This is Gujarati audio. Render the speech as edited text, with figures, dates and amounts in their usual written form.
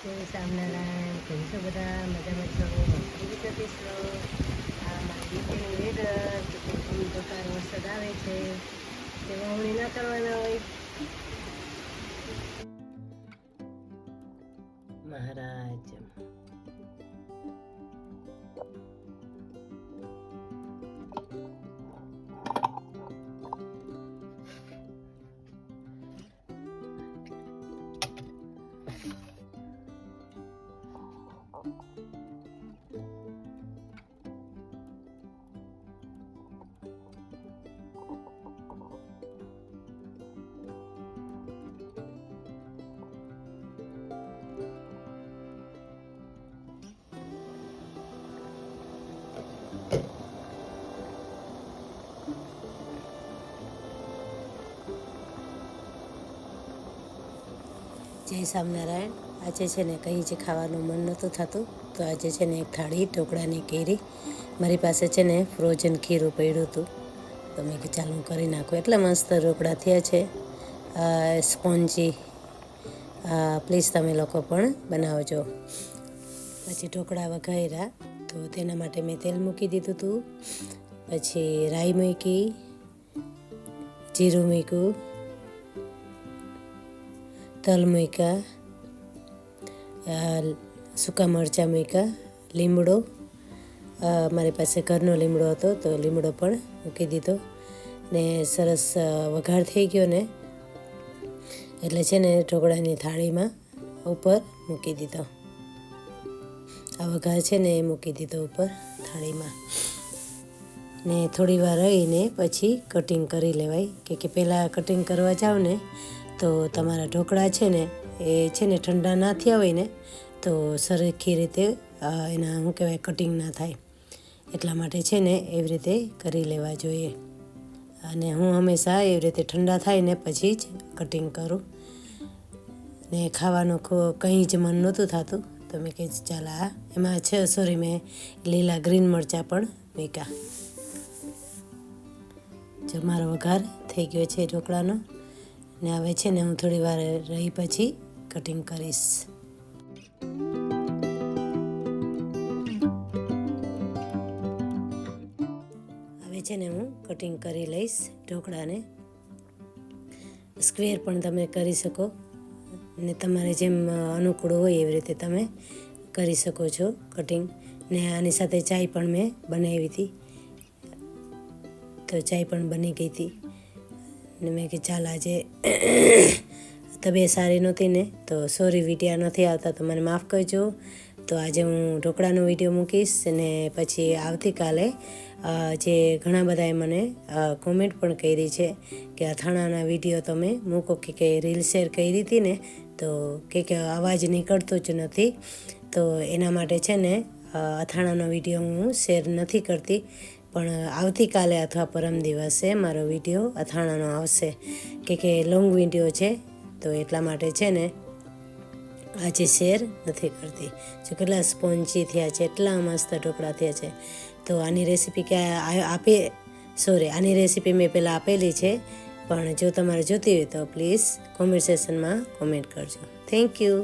જય સ્વામિનારાયણ. કેમ છો બધા? મજામાં છો? રીતે બેસો. આ મારી દીકરીની વેધર કેટલી પ્રકાર વરસાદ આવે છે તે વાવણી ના કરવાના હોય. મહારાજ જય સ્વામિનારાયણ. આજે છે ને કંઈ જ ખાવાનું મન નહોતું થતું, તો આજે છે ને એક થાળી ઢોકળાની કેરી, મારી પાસે છે ને ફ્રોઝન ખીરું પડ્યું હતું, તો મેં કે ચાલો હું કરી નાખું. એટલા મસ્ત ઢોકળા થયા છે, સ્પોન્જી. પ્લીઝ તમે લોકો પણ બનાવજો. પછી ઢોકળા વઘાર્યા, તો તેના માટે મેં તેલ મૂકી દીધું હતું, પછી રાઈ મૂકી, જીરું મૂક્યું, તલ મૂક્યા, સૂકા મરચાં મૂક્યા, લીમડો, મારી પાસે ઘરનો લીમડો હતો તો લીમડો પણ મૂકી દીધો ને સરસ વઘાર થઈ ગયો ને એટલે છે ને ઢોકળાની થાળીમાં ઉપર મૂકી દીધો. આ વઘાર છે ને એ મૂકી દીધો ઉપર થાળીમાં ને થોડી વાર રહીને પછી કટિંગ કરી લેવાય, કે પહેલાં કટિંગ કરવા જાવ ને તો તમારા ઢોકળા છે ને એ છે ને ઠંડા ના થયા હોય ને તો સરખી રીતે એના શું કહેવાય કટિંગ ના થાય, એટલા માટે છે ને એવી રીતે કરી લેવા જોઈએ. અને હું હંમેશા એવી રીતે ઠંડા થાય ને પછી જ કટિંગ કરું. ને ખાવાનું કંઈ જ મન નહોતું થતું, તો મેં કહી ચાલ એમાં છે મેં લીલા ગ્રીન મરચાં પણ મૂક્યા. જો મારો વઘાર થઈ ગયો છે ઢોકળાનો, ને હવે છે ને હું થોડી વાર રહી પછી કટિંગ કરીશ. હવે છે ને હું કટિંગ કરી લઈશ ઢોકળાને. સ્ક્વેર પણ તમે કરી શકો ને તમારે જેમ અનુકૂળ હોય એવી રીતે તમે કરી શકો છો કટિંગ. ને આની સાથે ચાય પણ મેં બનાવી હતી, તો ચાય પણ બની ગઈ હતી ને મેં કે ચાલ આજે તબિયત સારી નહોતી ને તો સોરી વિડીયો નથી આવતા તો મને માફ કરજો. તો આજે હું ઢોકળાનો વિડીયો મૂકીશ અને પછી આવતીકાલે જે ઘણા બધાએ મને કોમેન્ટ પણ કરી છે કે અથાણાના વિડીયો તમે મૂકો, કે રીલ શેર કરી હતી ને તો કે અવાજ નીકળતો જ નથી, તો એના માટે છે ને અથાણાનો વિડીયો હું શેર નથી કરતી, પણ આવતીકાલે અથવા પરમ દિવસે મારો વિડીયો અથાણાનો આવશે, કે લોંગ વિડીયો છે તો એટલા માટે છે ને આજે શેર નથી કરતી. જો કેટલા સ્પોન્જી થયા છે, એટલા મસ્ત ઢોકળા થયા છે. તો આની રેસીપી આની રેસીપી મેં પહેલાં આપેલી છે, પણ જો તમારે જોતી હોય તો પ્લીઝ કોમેન્ટ સેક્શનમાં કોમેન્ટ કરજો. Thank you.